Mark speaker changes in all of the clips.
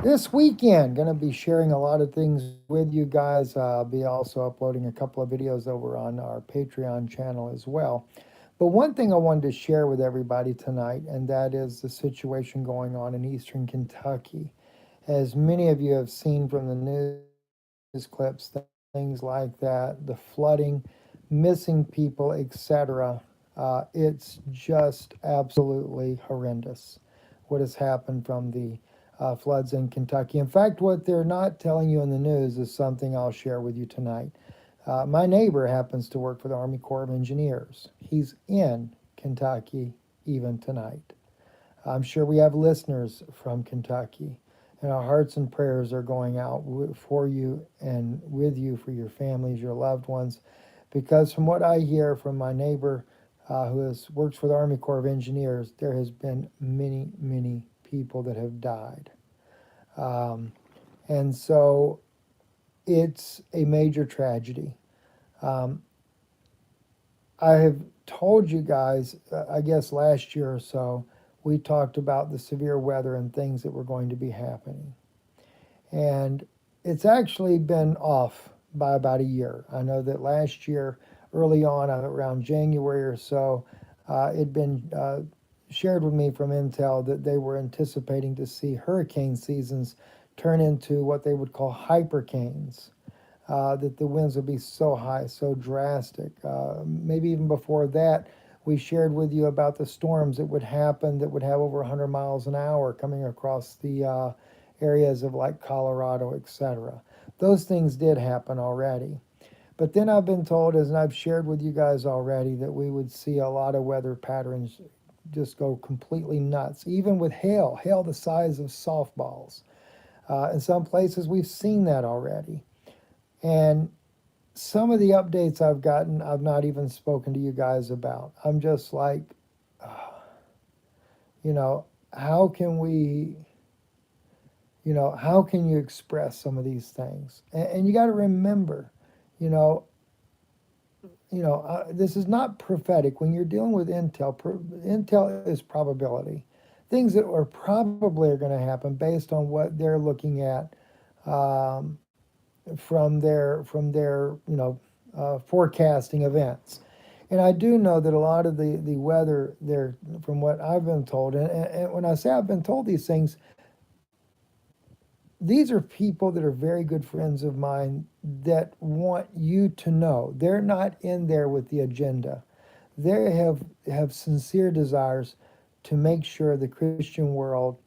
Speaker 1: This weekend, going to be sharing a lot of things with you guys. I'll be also uploading a couple of videos over on our Patreon channel as well. But one thing I wanted to share with everybody tonight, and that is the situation going on in eastern Kentucky. As many of you have seen from the news clips, things like that, the flooding, missing people, etc. It's just absolutely horrendous what has happened from the floods in Kentucky. In fact, what they're not telling you in the news is something I'll share with you tonight. My neighbor happens to work for the Army Corps of Engineers. He's in Kentucky even tonight. I'm sure we have listeners from Kentucky, and our hearts and prayers are going out for you and with you for your families, your loved ones, because from what I hear from my neighbor works for the Army Corps of Engineers, there has been many, many people that have died. Um, and so it's a major tragedy. Um, I have told you guys, I guess last year or so, we talked about the severe weather and things that were going to be happening. And it's actually been off by about a year. I know that last year, early on, around January or so, it'd been shared with me from Intel that they were anticipating to see hurricane seasons turn into what they would call hypercanes. That the winds would be so high, so drastic. Maybe even before that, we shared with you about the storms that would happen that would have over 100 miles an hour coming across the areas of like Colorado, etc. Those things did happen already. But then I've been told, as I've shared with you guys already, that we would see a lot of weather patterns just go completely nuts, even with hail the size of softballs. In some places, we've seen that already. And some of the updates I've gotten, I've not even spoken to you guys about. I'm just like, you know, how can we, how can you express some of these things? And you got to remember, you know, this is not prophetic. When you're dealing with intel, intel is probability. Things that are probably are going to happen based on what they're looking at um, from their forecasting events. And I do know that a lot of the weather there, from what I've been told, and when I say I've been told these things, these are people that are very good friends of mine that want you to know they're not in there with the agenda. They have sincere desires to make sure the Christian world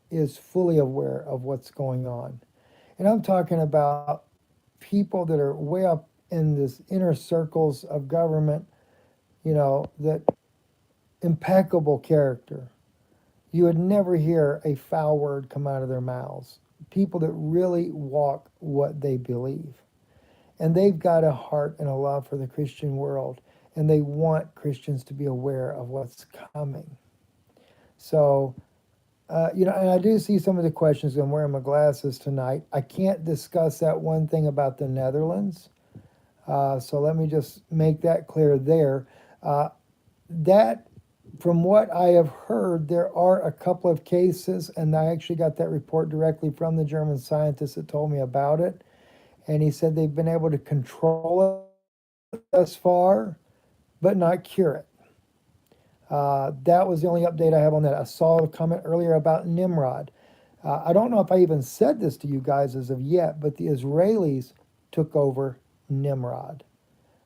Speaker 1: is fully aware of what's going on. And I'm talking about people that are way up in this inner circles of government, that impeccable character. You would never hear a foul word come out of their mouths. People that really walk what they believe. And they've got a heart and a love for the Christian world, and they want Christians to be aware of what's coming. So, and I do see some of the questions. I'm wearing my glasses tonight. I can't discuss that one thing about the Netherlands. So let me just make that clear there. That, from what I have heard, there are a couple of cases, and I actually got that report directly from the German scientist that told me about it. And he said they've been able to control it thus far, but not cure it. That was the only update I have on that. I saw a comment earlier about Nimrod. I don't know if I even said this to you guys as of yet, but the Israelis took over Nimrod,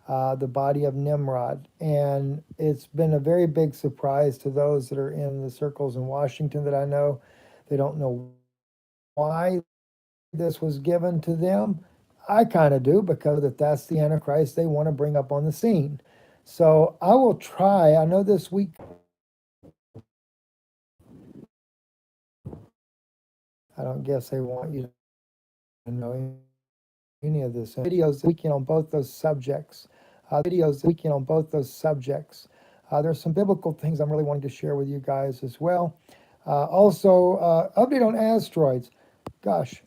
Speaker 1: the body of Nimrod. And it's been a very big surprise to those that are in the circles in Washington that I know. They don't know why this was given to them. I kind of do, because that's the Antichrist they want to bring up on the scene. So I will try. I know this week, I don't guess they want you to know any of this. Videos this weekend on both those subjects. There's some biblical things I'm really wanting to share with you guys as well. Also, update on asteroids. Gosh,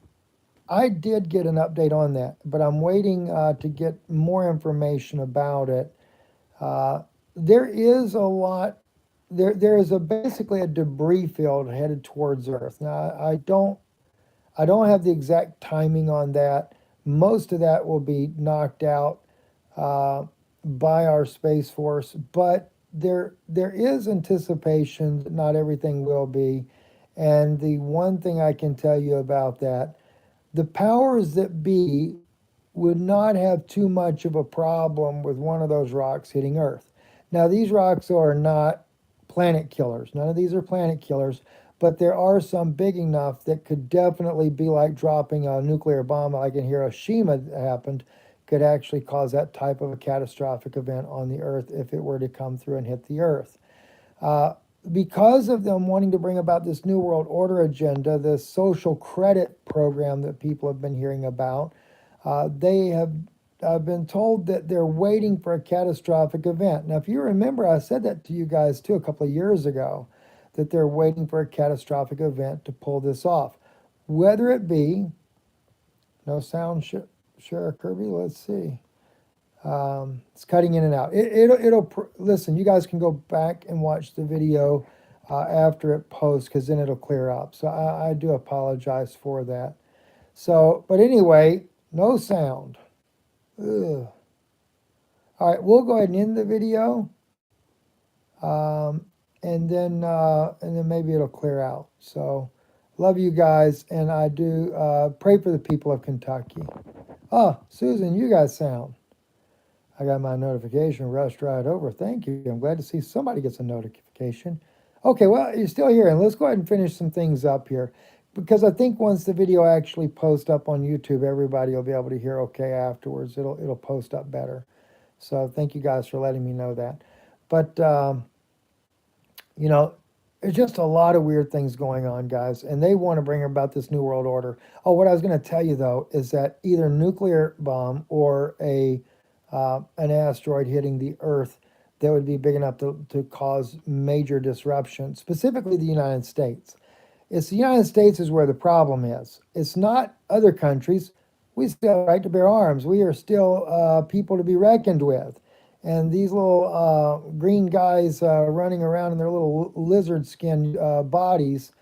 Speaker 1: I did get an update on that, but I'm waiting to get more information about it. There is a lot. There is basically a debris field headed towards Earth. Now, I don't have the exact timing on that. Most of that will be knocked out uh, by our Space Force, but there is anticipation that not everything will be. And the one thing I can tell you about that, the powers that be would not have too much of a problem with one of those rocks hitting Earth. Now, these rocks are not planet killers. None of these are planet killers, but there are some big enough that could definitely be like dropping a nuclear bomb, like in Hiroshima happened, could actually cause that type of a catastrophic event on the Earth if it were to come through and hit the Earth. Uh, because of them wanting to bring about this New World Order agenda, this social credit program that people have been hearing about, they have been told that they're waiting for a catastrophic event. Now, if you remember, I said that to you guys too a couple of years ago, that they're waiting for a catastrophic event to pull this off. Whether it be, no sound, Sheriff Kirby, let's see. It's cutting in and out. Listen, you guys can go back and watch the video after it posts because then it'll clear up. So I do apologize for that. So, but anyway, no sound. Ugh. All right, we'll go ahead and end the video, um, and then maybe it'll clear out. So, love you guys, and I do pray for the people of Kentucky. Oh, Susan, you got sound. I got my notification rushed right over. Thank you. I'm glad to see somebody gets a notification. Okay, well, you're still here, and let's go ahead and finish some things up here. Because I think once the video actually posts up on YouTube, everybody will be able to hear okay afterwards. It'll post up better. So thank you guys for letting me know that. But you know, there's just a lot of weird things going on, guys, and they want to bring about this new world order. Oh, what I was going to tell you though is that either nuclear bomb or an asteroid hitting the Earth that would be big enough to cause major disruption, specifically the United States. It's the United States is where the problem is. It's not other countries. We still have the right to bear arms. We are still people to be reckoned with. And these little green guys running around in their little lizard skin bodies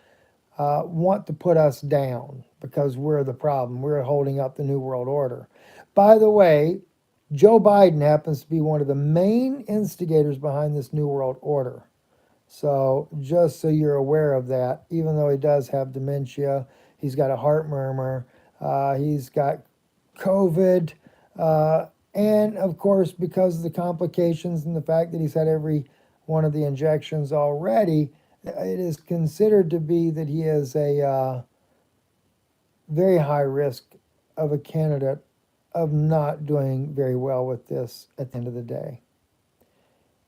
Speaker 1: want to put us down because we're the problem. We're holding up the New World Order. By the way, Joe Biden happens to be one of the main instigators behind this New World Order. So just so you're aware of that, even though he does have dementia, he's got a heart murmur, he's got COVID, and of course, because of the complications and the fact that he's had every one of the injections already, it is considered to be that he is a very high risk of a candidate of not doing very well with this at the end of the day.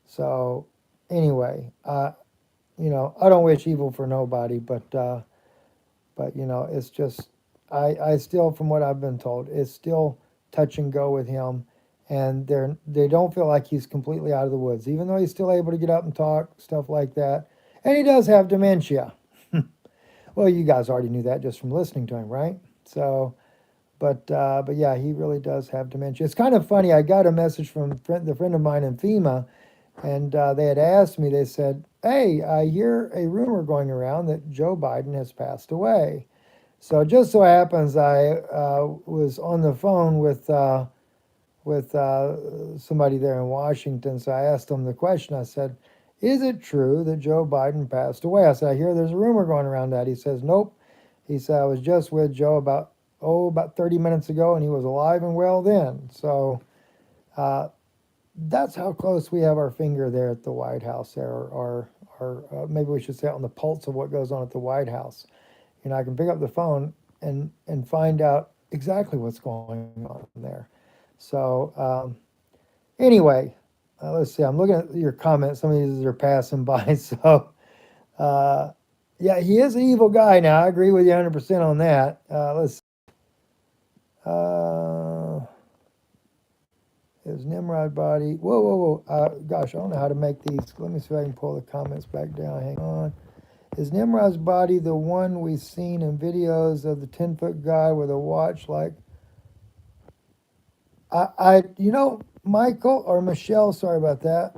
Speaker 1: So anyway, you know, I don't wish evil for nobody, but you know, it's just, I still, from what I've been told, it's still touch and go with him, and they don't feel like he's completely out of the woods, even though he's still able to get up and talk, stuff like that, and he does have dementia. Well, you guys already knew that just from listening to him, right? So, but yeah, he really does have dementia. It's kind of funny. I got a message from the friend of mine in FEMA, and they had asked me. They said, "Hey, I hear a rumor going around that Joe Biden has passed away." So it just so happens I was on the phone with somebody there in Washington. So I asked them the question. I said, "Is it true that Joe Biden passed away?" I said, "I hear there's a rumor going around that." He says, "Nope." He said, "I was just with Joe about 30 minutes ago, and he was alive and well then." So that's how close we have our finger there at the White House there, or maybe we should say on the pulse of what goes on at the White House. You know, I can pick up the phone and find out exactly what's going on there. So anyway, let's see. I'm looking at your comments. Some of these are passing by. So yeah, he is an evil guy. Now I agree with you 100% on that. Let's. Is Nimrod body? Whoa. Gosh, I don't know how to make these. Let me see if I can pull the comments back down. Hang on. Is Nimrod's body the one we've seen in videos of the 10-foot guy with a watch like? You know, Michael or Michelle, sorry about that.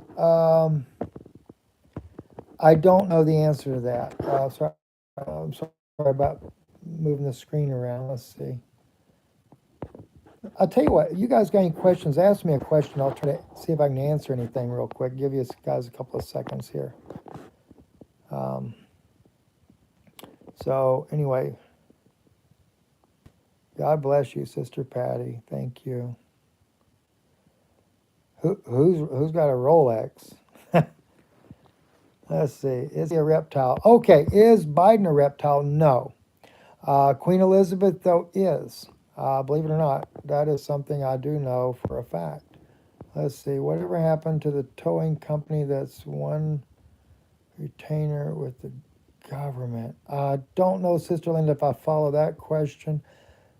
Speaker 1: I don't know the answer to that. I'm sorry about moving the screen around. Let's see. I'll tell you what, you guys got any questions? Ask me a question. I'll try to see if I can answer anything real quick. Give you guys a couple of seconds here. Um, so anyway, God bless you, Sister Patty. Thank you. Who's got a Rolex? Let's see. Is he a reptile? Okay. Is Biden a reptile? No. Queen Elizabeth, though, is. Believe it or not, that is something I do know for a fact. Let's see. Whatever happened to the towing company that's one retainer with the government? I don't know, Sister Linda, if I follow that question.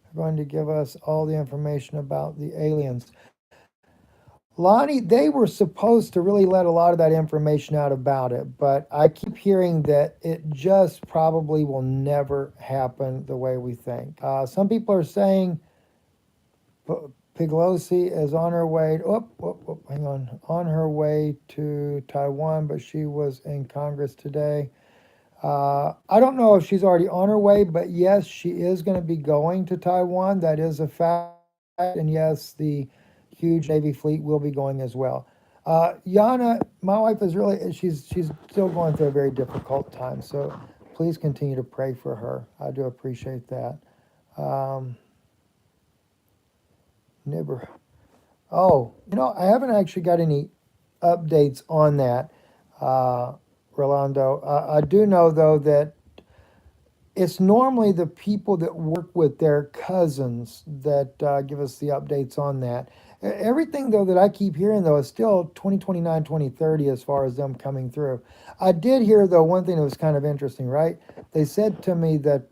Speaker 1: They're going to give us all the information about the aliens. Lonnie, they were supposed to really let a lot of that information out about it, but I keep hearing that it just probably will never happen the way we think. Some people are saying Pelosi is on her way, on her way to Taiwan, but she was in Congress today. I don't know if she's already on her way, but yes, she is going to be going to Taiwan. That is a fact. And yes, the huge Navy fleet will be going as well. Yana, my wife is really, she's still going through a very difficult time. So please continue to pray for her. I do appreciate that. Nibber. Oh, I haven't actually got any updates on that, Rolando. I do know, though, that it's normally the people that work with their cousins that give us the updates on that. Everything, though, that I keep hearing, though, is still 2029, 2030 as far as them coming through. I did hear, though, one thing that was kind of interesting, right? They said to me that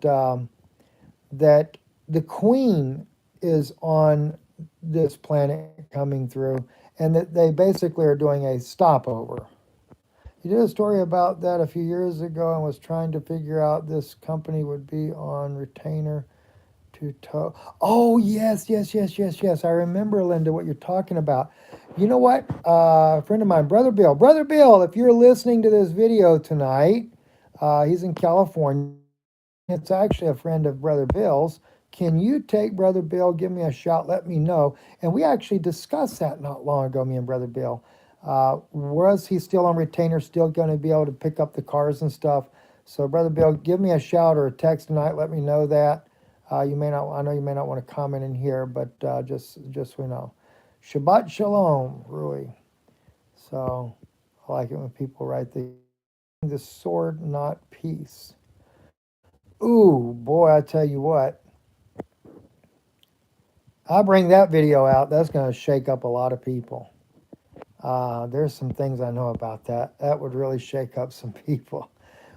Speaker 1: that the Queen is on this planet coming through, and that they basically are doing a stopover. You did a story about that a few years ago and was trying to figure out this company would be on retainer to tow. Oh, yes. I remember, Linda, what you're talking about. You know what? A friend of mine, Brother Bill. Brother Bill, if you're listening to this video tonight, he's in California. It's actually a friend of Brother Bill's. Can you take Brother Bill, give me a shout, let me know? And we actually discussed that not long ago, me and Brother Bill. Was he still on retainer, still going to be able to pick up the cars and stuff? So, Brother Bill, give me a shout or a text tonight. Let me know that. You may not. I know you may not want to comment in here, but just so we know. Shabbat Shalom, Rui. So, I like it when people write the sword, not peace. Ooh, boy, I tell you what. I bring that video out. That's going to shake up a lot of people. There's some things I know about that. That would really shake up some people.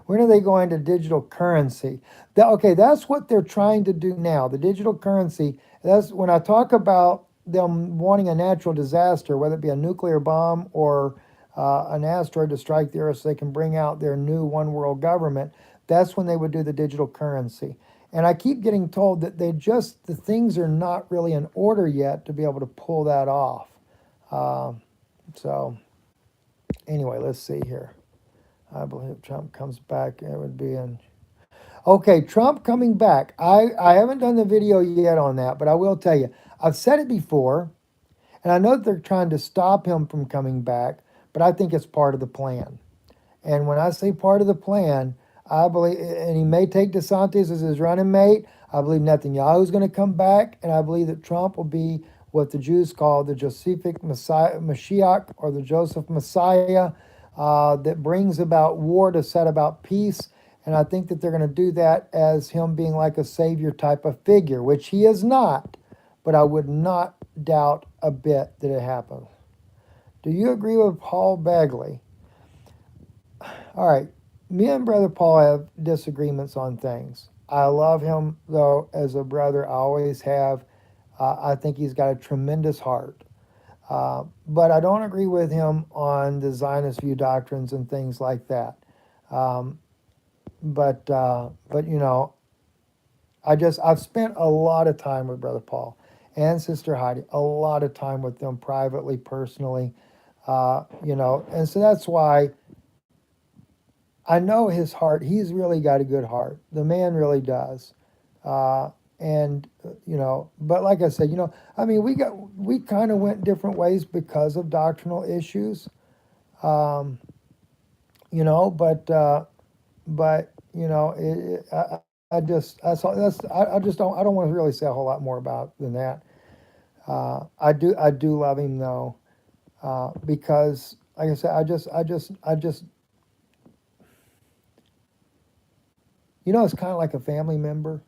Speaker 1: When are they going to digital currency? Okay, that's what they're trying to do now. The digital currency, that's when I talk about them wanting a natural disaster, whether it be a nuclear bomb or an asteroid to strike the Earth so they can bring out their new one world government, that's when they would do the digital currency. And I keep getting told that the things are not really in order yet to be able to pull that off. So anyway, let's see here. I believe Trump comes back. It would be in. Okay, Trump coming back. I haven't done the video yet on that, but I will tell you. I've said it before, and I know that they're trying to stop him from coming back, but I think it's part of the plan. And when I say part of the plan, I believe, and he may take DeSantis as his running mate. I believe Netanyahu is going to come back, and I believe that Trump will be what the Jews call the Josephic Messiah, Mashiach, or the Joseph Messiah, that brings about war to set about peace. And I think that they're going to do that as him being like a savior type of figure, which he is not, but I would not doubt a bit that it happens. Do you agree with Paul Bagley? All right, me and Brother Paul have disagreements on things. I love him, though, as a brother. I always have. I think he's got a tremendous heart. But I don't agree with him on the Zionist view doctrines and things like that. But I've spent a lot of time with Brother Paul and Sister Heidi, a lot of time with them privately, personally, and so that's why I know his heart. He's really got a good heart. The man really does. Uh, and but like I said, I mean, we kind of went different ways because of doctrinal issues. Um, but I just I just don't want to really say a whole lot more about than that. I do love him though, because like I said, I just it's kind of like a family member.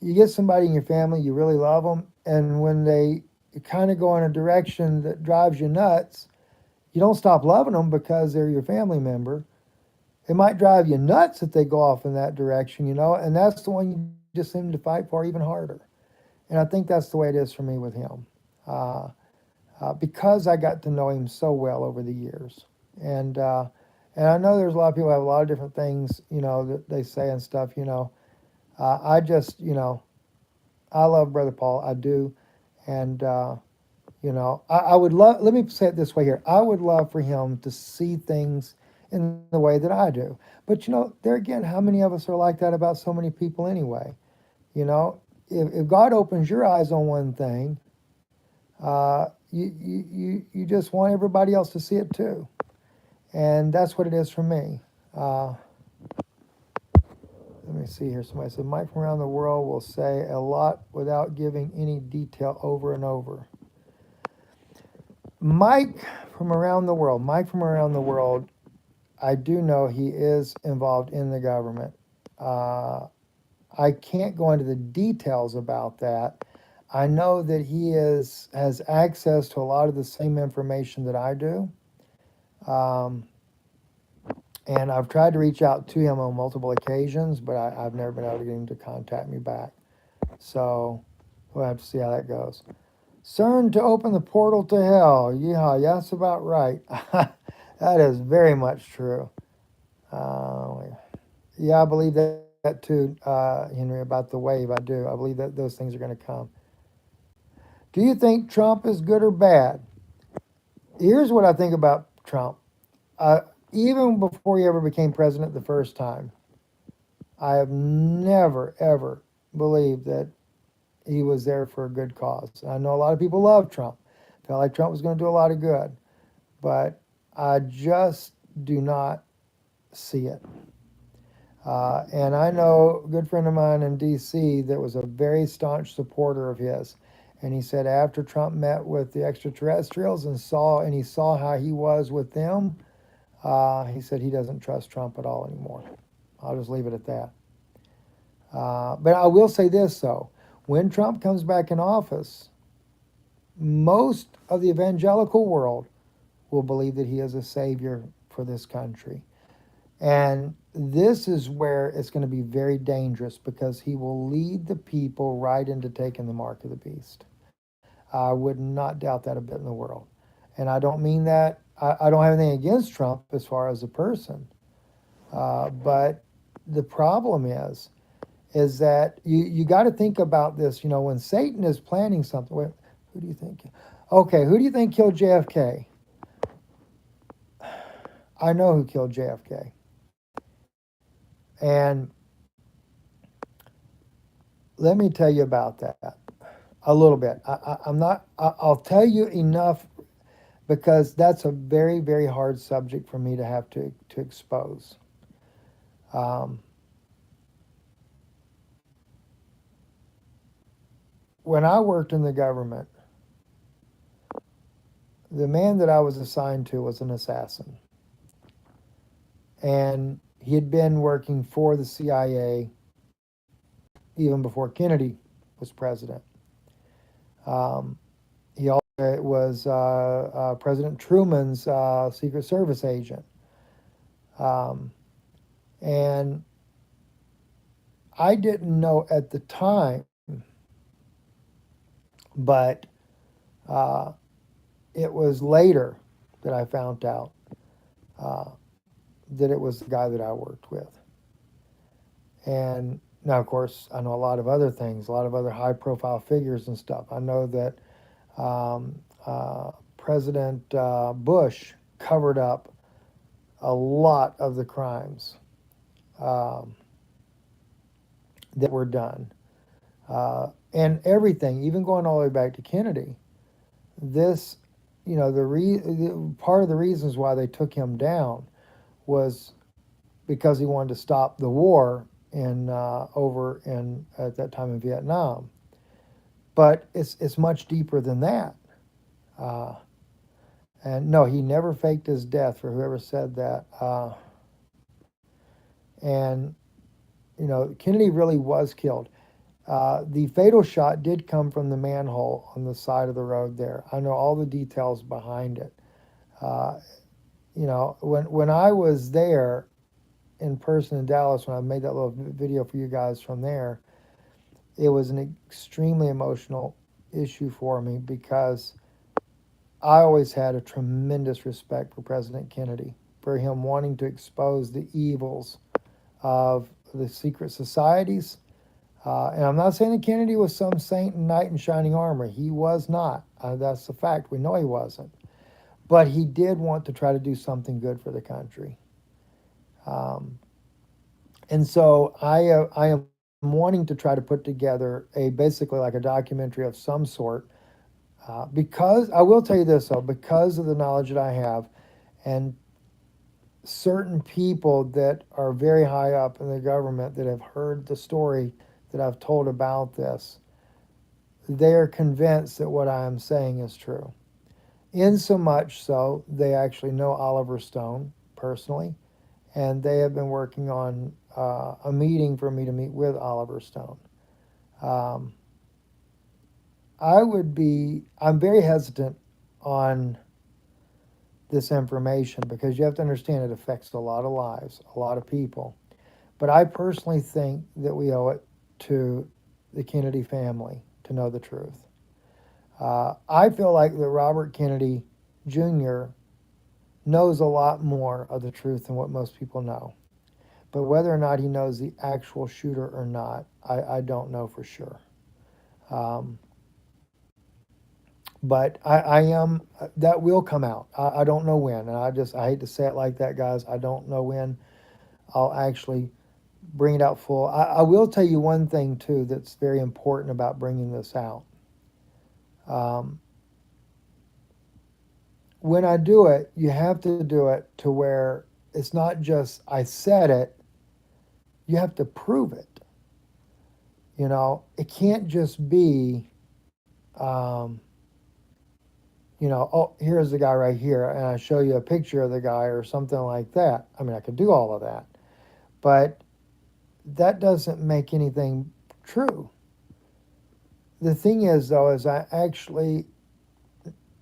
Speaker 1: You get somebody in your family, you really love them, and when they kind of go in a direction that drives you nuts, you don't stop loving them because they're your family member. It might drive you nuts if they go off in that direction, and that's the one you just seem to fight for even harder. And I think that's the way it is for me with him, uh, because I got to know him so well over the years. And uh, and I know there's a lot of people who have a lot of different things, that they say and stuff. I just, I love Brother Paul. I do, and I would love. Let me say it this way here. I would love for him to see things in the way that I do. But there again, how many of us are like that about so many people anyway? You know, if God opens your eyes on one thing, you just want everybody else to see it too, and that's what it is for me. Uh, Let me see here. Somebody said Mike from around the world will say a lot without giving any detail over and over. Mike Mike from around the world, I do know he is involved in the government. Uh, I can't go into the details about that. I know that he has access to a lot of the same information that I do. Um, and I've tried to reach out to him on multiple occasions, but I've never been able to get him to contact me back. So we'll have to see how that goes. CERN to open the portal to hell. Yeah, that's about right. That is very much true. Yeah, I believe that too, Henry, about the wave. I do. I believe that those things are going to come. Do you think Trump is good or bad? Here's what I think about Trump. Uh, Even before he ever became president the first time, I have never, ever believed that he was there for a good cause. I know a lot of people love Trump, felt like Trump was going to do a lot of good, but I just do not see it. And I know a good friend of mine in D.C. that was a very staunch supporter of his, and he said after Trump met with the extraterrestrials and he saw how he was with them, he said he doesn't trust Trump at all anymore. I'll just leave it at that. But I will say this though: when Trump comes back in office, most of the evangelical world will believe that he is a savior for this country. And this is where it's going to be very dangerous because he will lead the people right into taking the mark of the beast. I would not doubt that a bit in the world. And I don't mean that, I don't have anything against Trump as far as a person. But the problem is that you got to think about this. When Satan is planning something, wait, who do you think? Okay, who do you think killed JFK? I know who killed JFK. And let me tell you about that a little bit. I'm not, I'll tell you enough because that's a very, very hard subject for me to have to expose. Um, when I worked in the government, the man that I was assigned to was an assassin. And he had been working for the CIA even before Kennedy was president. Um, he also was President Truman's Secret Service agent. Um, and I didn't know at the time, but uh, it was later that I found out uh, that it was the guy that I worked with. And now, of course, I know a lot of other things, a lot of other high profile figures and stuff. I know that um, President Bush covered up a lot of the crimes. Um, that were done. And everything, even going all the way back to Kennedy, this, part of the reasons why they took him down was because he wanted to stop the war in over in at that time in Vietnam. But it's much deeper than that. Uh, and no, he never faked his death. For whoever said that, and Kennedy really was killed. The fatal shot did come from the manhole on the side of the road there. I know all the details behind it. Uh, when I was there in person in Dallas, when I made that little video for you guys from there, it was an extremely emotional issue for me because I always had a tremendous respect for President Kennedy, for him wanting to expose the evils of the secret societies. And I'm not saying that Kennedy was some saint and knight in shining armor. He was not. That's a fact. We know he wasn't. But he did want to try to do something good for the country. And so I am wanting to try to put together basically like a documentary of some sort. Because I will tell you this though, because of the knowledge that I have, and certain people that are very high up in the government that have heard the story that I've told about this, they are convinced that what I am saying is true. In so much so, they actually know Oliver Stone personally, and they have been working on a meeting for me to meet with Oliver Stone. Um, I'm very hesitant on this information because you have to understand it affects a lot of lives, a lot of people. But I personally think that we owe it to the Kennedy family to know the truth. I feel like that Robert Kennedy Jr. knows a lot more of the truth than what most people know. But whether or not he knows the actual shooter or not, I don't know for sure. Um, but I am, that will come out. I don't know when. And I hate to say it like that, guys. I don't know when I'll actually bring it out full. I will tell you one thing, too, that's very important about bringing this out. Um, when I do it, you have to do it to where it's not just I said it, you have to prove it. It can't just be, um, oh, here's the guy right here, and I show you a picture of the guy or something like that. I mean, I could do all of that, but that doesn't make anything true. The thing is, though, is I actually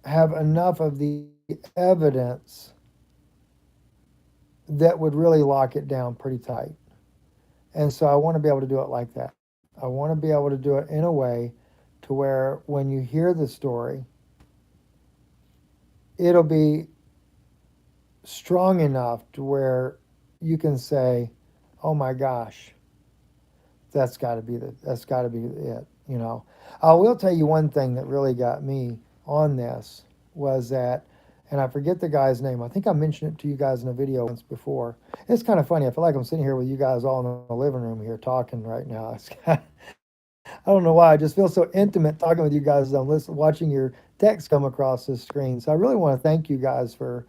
Speaker 1: have enough of the evidence that would really lock it down pretty tight. And so I want to be able to do it like that. I want to be able to do it in a way to where when you hear the story, it'll be strong enough to where you can say, "Oh my gosh, that's got to be it." I will tell you one thing that really got me on this was that, and I forget the guy's name. I think I mentioned it to you guys in a video once before. It's kind of funny. I feel like I'm sitting here with you guys all in the living room here talking right now. I don't know why. I just feel so intimate talking with you guys as I'm watching your text come across the screen. So I really want to thank you guys for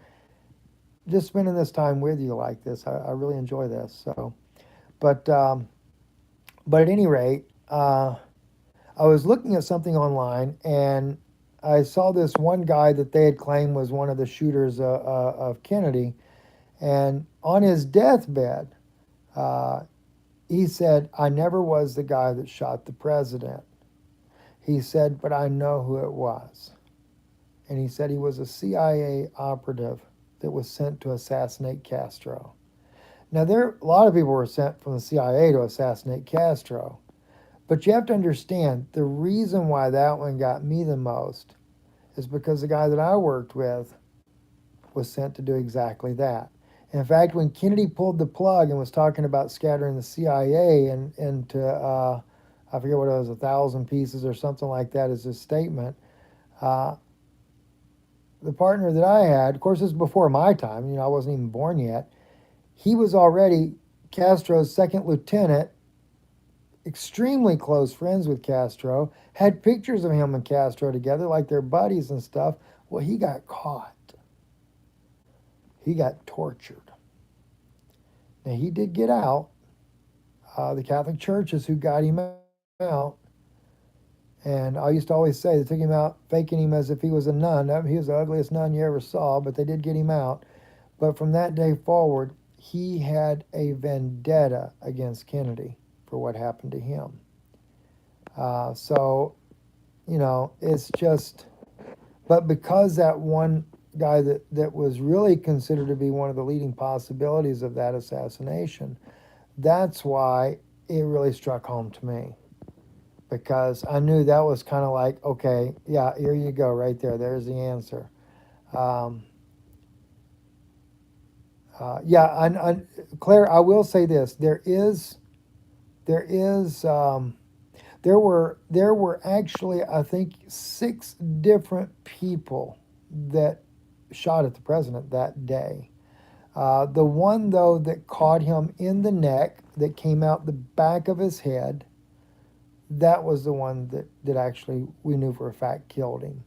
Speaker 1: just spending this time with you like this. I really enjoy this. So, but at any rate, I was looking at something online and I saw this one guy that they had claimed was one of the shooters of Kennedy, and on his deathbed, he said, "I never was the guy that shot the president." He said, "But I know who it was." And he said he was a CIA operative that was sent to assassinate Castro. Now, a lot of people were sent from the CIA to assassinate Castro. But you have to understand, the reason why that one got me the most is because the guy that I worked with was sent to do exactly that. In fact, when Kennedy pulled the plug and was talking about scattering the CIA into, I forget what it was, 1,000 pieces or something like that as his statement, uh, the partner that I had, of course, this is before my time, I wasn't even born yet, he was already Castro's second lieutenant extremely close friends with Castro, had pictures of him and Castro together, like they're buddies and stuff. Well, he got caught. He got tortured. Now, he did get out. The Catholic Church is who got him out. And I used to always say they took him out faking him as if he was a nun. He was the ugliest nun you ever saw, but they did get him out. But from that day forward, he had a vendetta against Kennedy for what happened to him. So, it's just, but because that one guy that was really considered to be one of the leading possibilities of that assassination, that's why it really struck home to me. Because I knew that was kind of like, okay, yeah, here you go, right there. There's the answer. Claire, I will say this: there were actually, I think, 6 different people that shot at the president that day. The one though that caught him in the neck, that came out the back of his head, that was the one that actually we knew for a fact killed him.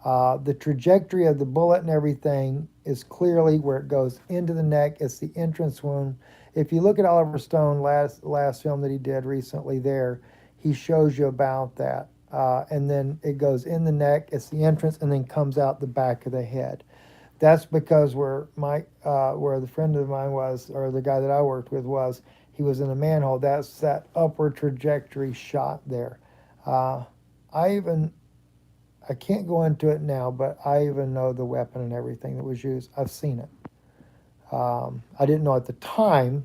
Speaker 1: The trajectory of the bullet and everything is clearly where it goes into the neck. It's the entrance wound. If you look at Oliver Stone last film that he did recently, there he shows you about that. And then it goes in the neck. It's the entrance, and then comes out the back of the head. That's because where the friend of mine was, or the guy that I worked with was, he was in a manhole. That's that upward trajectory shot there. I can't go into it now, but I even know the weapon and everything that was used. I've seen it. I didn't know at the time,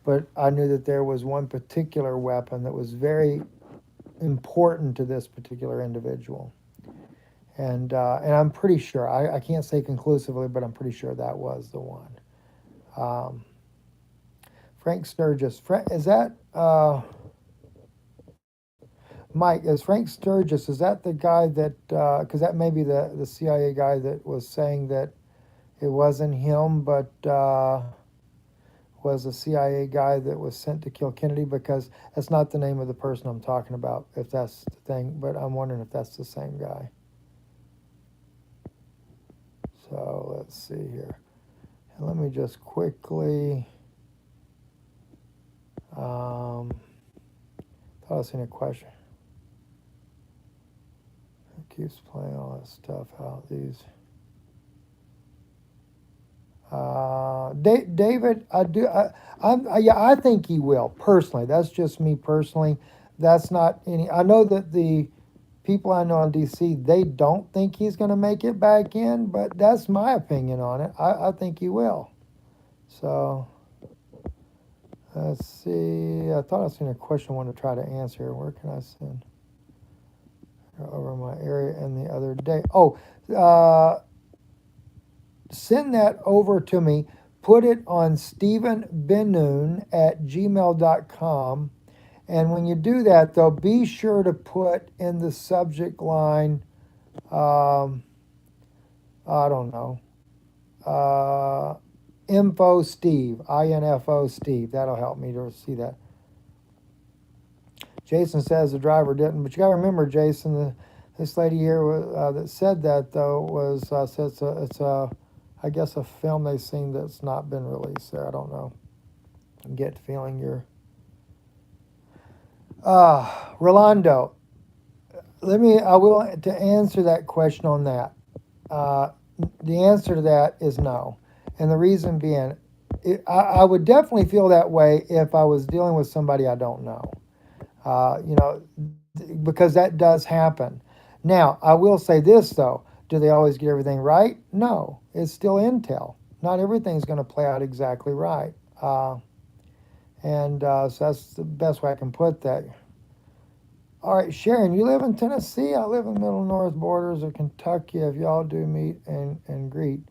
Speaker 1: but I knew that there was one particular weapon that was very important to this particular individual. And I'm pretty sure, I can't say conclusively, but I'm pretty sure that was the one. Frank Sturgis. Is that, Mike, is Frank Sturgis, is that the guy that, because that may be the CIA guy that was saying that it wasn't him, but was a CIA guy that was sent to kill Kennedy? Because that's not the name of the person I'm talking about, if that's the thing, but I'm wondering if that's the same guy. So let's see here. And let me just quickly, thought I was seeing a question. It keeps playing all that stuff out. These. David, I think he will, personally. That's just me personally. That's not any. I know that the people I know in DC, they don't think he's going to make it back in, but that's my opinion on it. I think he will. So let's see. I thought I seen a question I wanted to try to answer. Where can I send? Over my area and the other day. Oh, send that over to me. Put it on StephenBenoon@gmail.com. And when you do that, though, be sure to put in the subject line, I don't know, info Steve, INFO Steve. That'll help me to see that. Jason says the driver didn't, but you got to remember, Jason, this lady here that said that, though, was said it's I guess a film they've seen that's not been released there. I don't know. I get the feeling you're. Rolando, I will to answer that question on that. The answer to that is no. And the reason being, I would definitely feel that way if I was dealing with somebody I don't know. Because that does happen. Now, I will say this, though. Do they always get everything right? No. It's still intel. Not everything's going to play out exactly right. So that's the best way I can put that. All right, Sharon, you live in Tennessee? I live in the middle north borders of Kentucky. If y'all do meet and greet.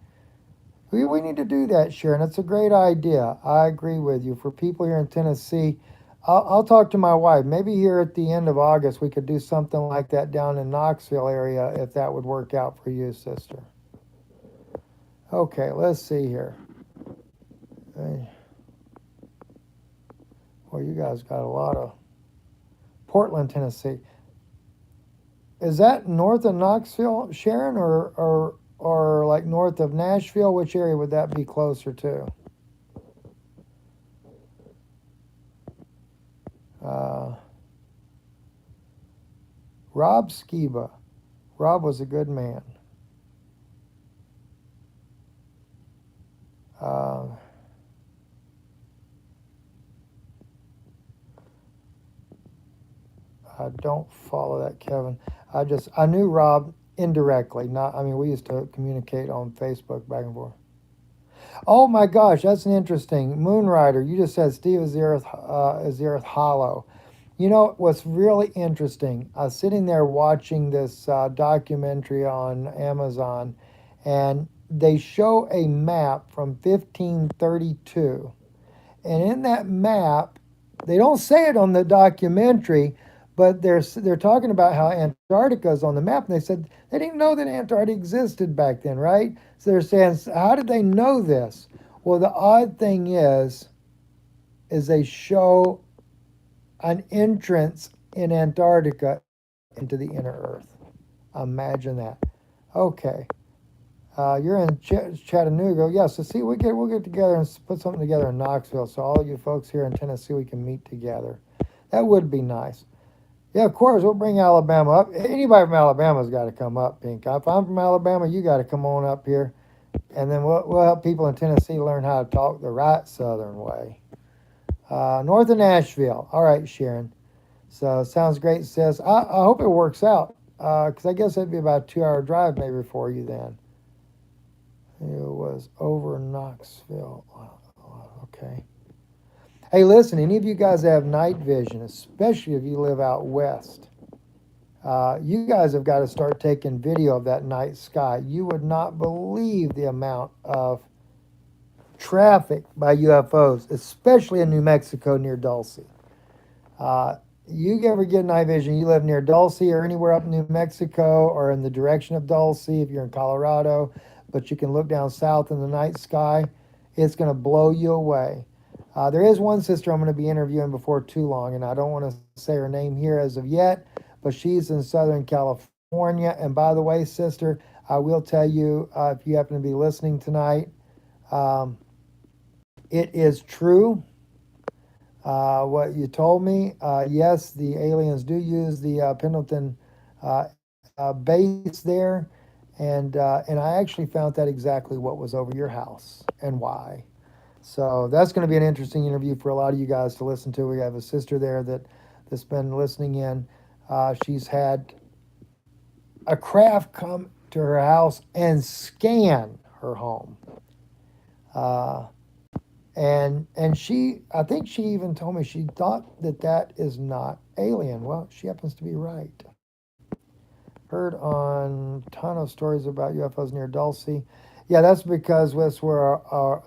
Speaker 1: We need to do that, Sharon. It's a great idea. I agree with you. For people here in Tennessee, I'll talk to my wife. Maybe here at the end of August, we could do something like that down in Knoxville area, if that would work out for you, sister. Okay, let's see here. Well, you guys got a lot of Portland, Tennessee. Is that north of Knoxville, Sharon, or like north of Nashville? Which area would that be closer to? Uh, Rob Skiba. Rob was a good man. Uh, I don't follow that, Kevin. I knew Rob indirectly. Not, I mean, we used to communicate on Facebook back and forth. Oh my gosh, that's an interesting Moonrider. You just said Steve is the Earth hollow. You know what's really interesting? I was sitting there watching this documentary on Amazon, and they show a map from 1532. And in that map, they don't say it on the documentary, but they're talking about how Antarctica is on the map. And they said they didn't know that Antarctica existed back then, right? So they're saying, how did they know this? Well, the odd thing is they show an entrance in Antarctica into the inner Earth. Imagine that. Okay. You're in Chattanooga. Yeah, so see, we'll get together and put something together in Knoxville. So all you folks here in Tennessee, we can meet together. That would be nice. Yeah, of course, we'll bring Alabama up. Anybody from Alabama's got to come up, Pink. If I'm from Alabama, you got to come on up here, and then we'll help people in Tennessee learn how to talk the right Southern way. North of Nashville. All right, Sharon. So sounds great, sis. I hope it works out, because I guess it'd be about a 2-hour drive maybe for you then. It was over Knoxville. Okay. Hey, listen, any of you guys that have night vision, especially if you live out west, you guys have got to start taking video of that night sky. You would not believe the amount of traffic by UFOs, especially in New Mexico near Dulce. You ever get night vision, you live near Dulce or anywhere up in New Mexico or in the direction of Dulce if you're in Colorado, but you can look down south in the night sky, it's going to blow you away. There is one sister I'm going to be interviewing before too long, and I don't want to say her name here as of yet, but she's in Southern California. And by the way, sister, I will tell you, if you happen to be listening tonight, it is true. What you told me, yes, the aliens do use the Pendleton base there, and I actually found that exactly what was over your house and why. So that's going to be an interesting interview for a lot of you guys to listen to. We have a sister there that's been listening in. She's had a craft come to her house and scan her home. And she, I think she even told me she thought that is not alien. Well, she happens to be right. Heard on a ton of stories about UFOs near Dulce. Yeah, that's because that's where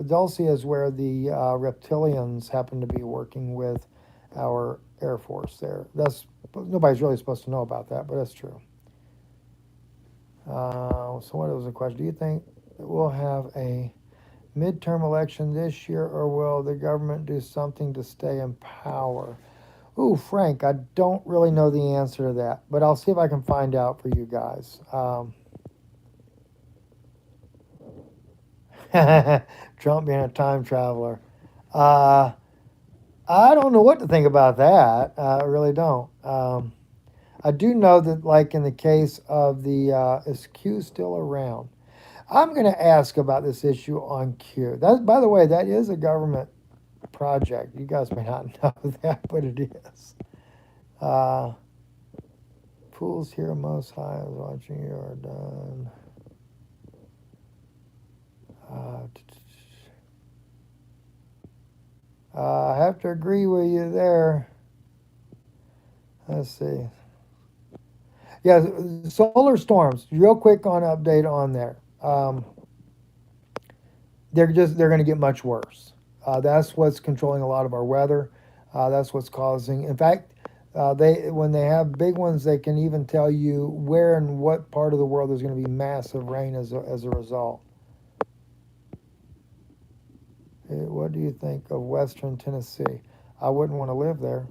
Speaker 1: Dulce is where the reptilians happen to be working with our Air Force there. That's nobody's really supposed to know about that, but that's true. So what was the question? Do you think that we'll have a midterm election this year, or will the government do something to stay in power? Ooh, Frank, I don't really know the answer to that, but I'll see if I can find out for you guys. Trump being a time traveler. I don't know what to think about that. I really don't. I do know that, like in the case of the, is Q still around? I'm going to ask about this issue on Q. That, by the way, that is a government project. You guys may not know that, but it is. Fools here most high is watching you are done. I have to agree with you there. Let's see. Yeah, solar storms. Real quick on update on there. They're going to get much worse. That's what's controlling a lot of our weather. That's what's causing. In fact, when they have big ones, they can even tell you where and what part of the world there's going to be massive rain as a result. What do you think of Western Tennessee? I wouldn't want to live there.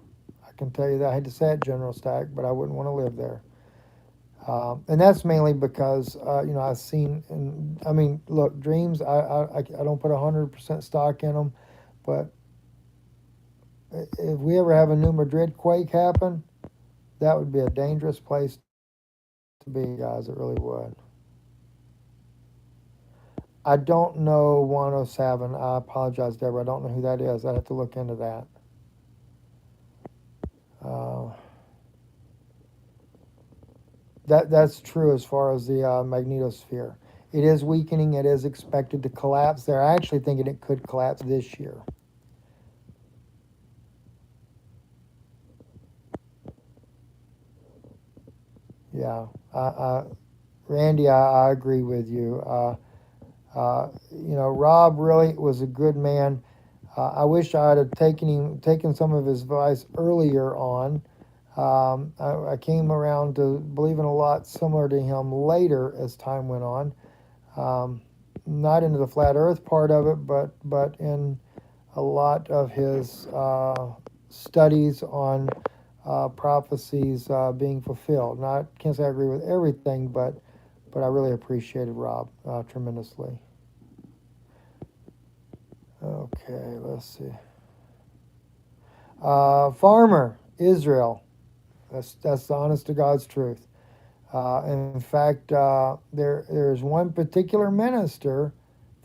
Speaker 1: I can tell you that. I hate to say it, General Stack, but I wouldn't want to live there. And that's mainly because, I've seen, and I mean, look, dreams, I don't put 100% stock in them, but if we ever have a New Madrid quake happen, that would be a dangerous place to be, guys. It really would. I don't know 107. I apologize, Deborah. I don't know who that is. I'd have to look into that. Uh, that's true as far as the magnetosphere. It is weakening. It is expected to collapse. They're actually thinking it could collapse this year. Yeah, Randy, I agree with you. Rob really was a good man. I wish I had taken some of his advice earlier on. I came around to believing a lot similar to him later as time went on. Not into the flat Earth part of it, but in a lot of his studies on prophecies being fulfilled. Now, I can't say I agree with everything, but I really appreciated Rob tremendously. Okay, let's see. Farmer, Israel. That's the honest to God's truth. In fact, there's one particular minister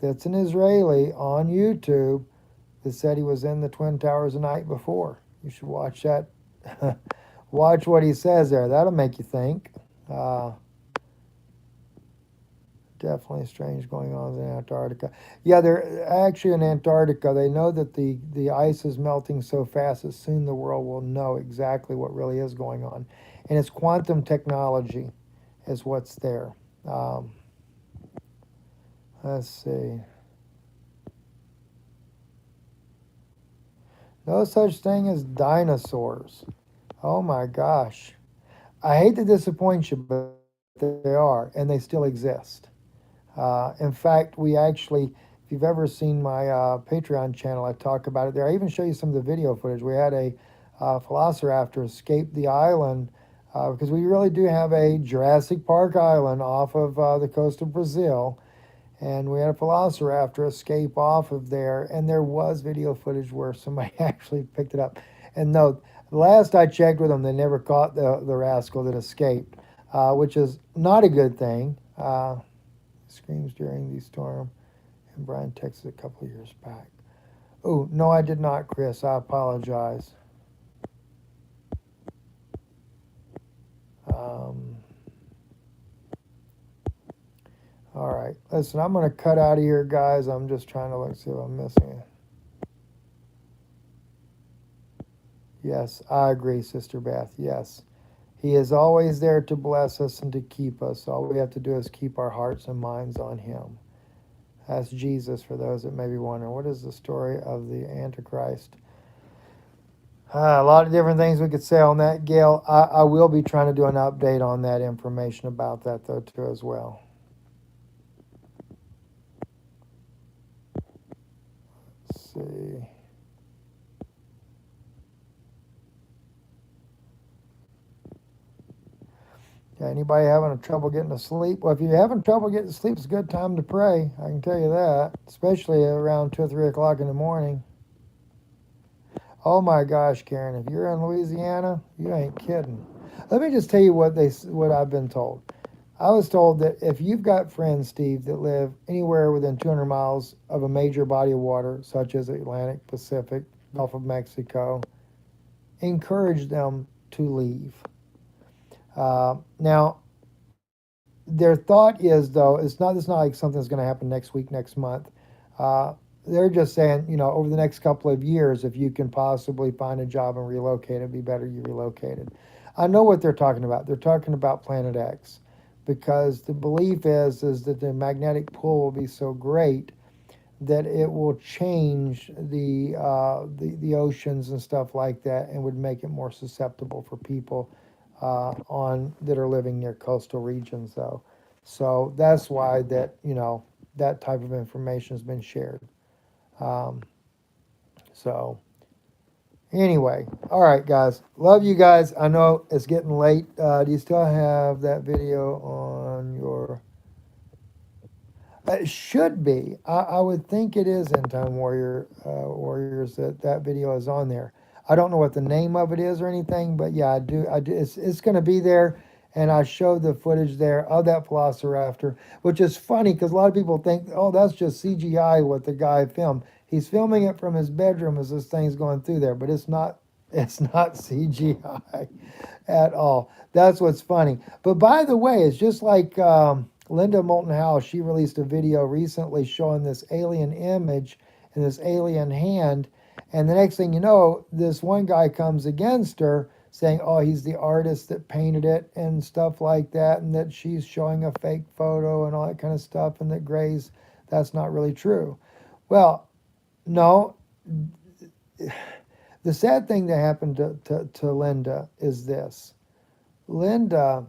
Speaker 1: that's an Israeli on YouTube that said he was in the Twin Towers the night before. You should watch that. Watch what he says there. That'll make you think. Definitely strange going on in Antarctica. Yeah, they're actually in Antarctica. They know that the ice is melting so fast that soon the world will know exactly what really is going on. And it's quantum technology is what's there. Um, let's see. No such thing as dinosaurs. Oh my gosh. I hate to disappoint you, but they are, and they still exist. In fact, we actually, if you've ever seen my Patreon channel, I talk about it there. I even show you some of the video footage. We had a velociraptor escape the island because we really do have a Jurassic Park island off of the coast of Brazil. And we had a velociraptor escape off of there. And there was video footage where somebody actually picked it up. And no, last I checked with them, they never caught the rascal that escaped, which is not a good thing. Screams during the storm in Bryan, Texas a couple of years back. Oh, no, I did not, Chris. I apologize. All right. Listen, I'm going to cut out of here, guys. I'm just trying to see what I'm missing. Yes, I agree, Sister Beth. Yes. He is always there to bless us and to keep us. All we have to do is keep our hearts and minds on Him. That's Jesus for those that may be wondering. What is the story of the Antichrist? A lot of different things we could say on that, Gail. I will be trying to do an update on that information about that, though, too, as well. Let's see. Yeah, anybody having trouble getting to sleep? Well, if you're having trouble getting to sleep, it's a good time to pray. I can tell you that, especially around 2 or 3 o'clock in the morning. Oh my gosh, Karen, if you're in Louisiana, you ain't kidding. Let me just tell you what I've been told. I was told that if you've got friends, Steve, that live anywhere within 200 miles of a major body of water, such as the Atlantic, Pacific, Gulf of Mexico, encourage them to leave. Now, their thought is, though, it's not like something's going to happen next week, next month. They're just saying, over the next couple of years, if you can possibly find a job and relocate, it'd be better you relocated. I know what they're talking about. They're talking about Planet X, because the belief is that the magnetic pull will be so great that it will change the oceans and stuff like that, and would make it more susceptible for people that are living near coastal regions, though. So that's why that type of information has been shared. So Anyway, all right, guys. Love you guys. I know it's getting late. Do you still have that video on your? It should be. I would think it is End Time Warriors that video is on there. I don't know what the name of it is or anything, but yeah, I do. I do. It's going to be there, and I showed the footage there of that Velociraptor, which is funny because a lot of people think, oh, that's just CGI what the guy filmed. He's filming it from his bedroom as this thing's going through there, but it's not. It's not CGI at all. That's what's funny. But by the way, it's just like Linda Moulton Howe. She released a video recently showing this alien image and this alien hand. And the next thing you know, this one guy comes against her saying, oh, he's the artist that painted it and stuff like that, and that she's showing a fake photo and all that kind of stuff, and that Gray's, that's not really true. Well, no. The sad thing that happened to Linda is this. Linda,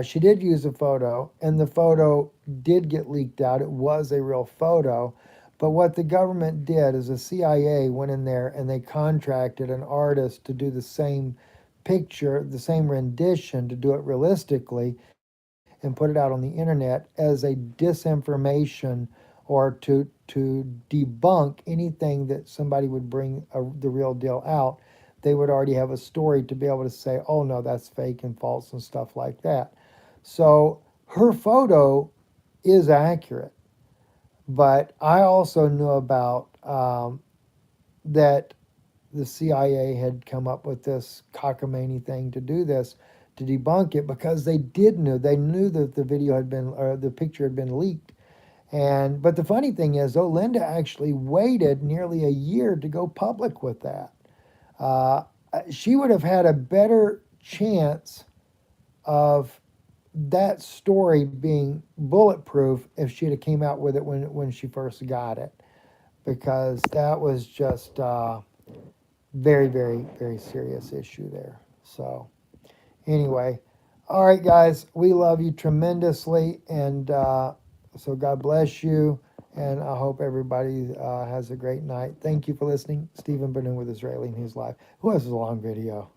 Speaker 1: she did use a photo, and the photo did get leaked out. It was a real photo. But what the government did is the CIA went in there and they contracted an artist to do the same picture, the same rendition, to do it realistically and put it out on the internet as a disinformation or to debunk anything that somebody would bring the real deal out. They would already have a story to be able to say, oh no, that's fake and false and stuff like that. So her photo is accurate, but I also knew about that the CIA had come up with this cockamamie thing to do this, to debunk it, because they knew that the video had been, or the picture had been leaked. And but the funny thing is, though, Linda actually waited nearly a year to go public with that. Uh, she would have had a better chance of that story being bulletproof if she'd have came out with it when she first got it, because that was just very, very, very serious issue there. So anyway, all right, guys, we love you tremendously, and so God bless you, and I hope everybody has a great night. Thank you for listening. Stephen Benoon with Israeli News Live. Who has a long video?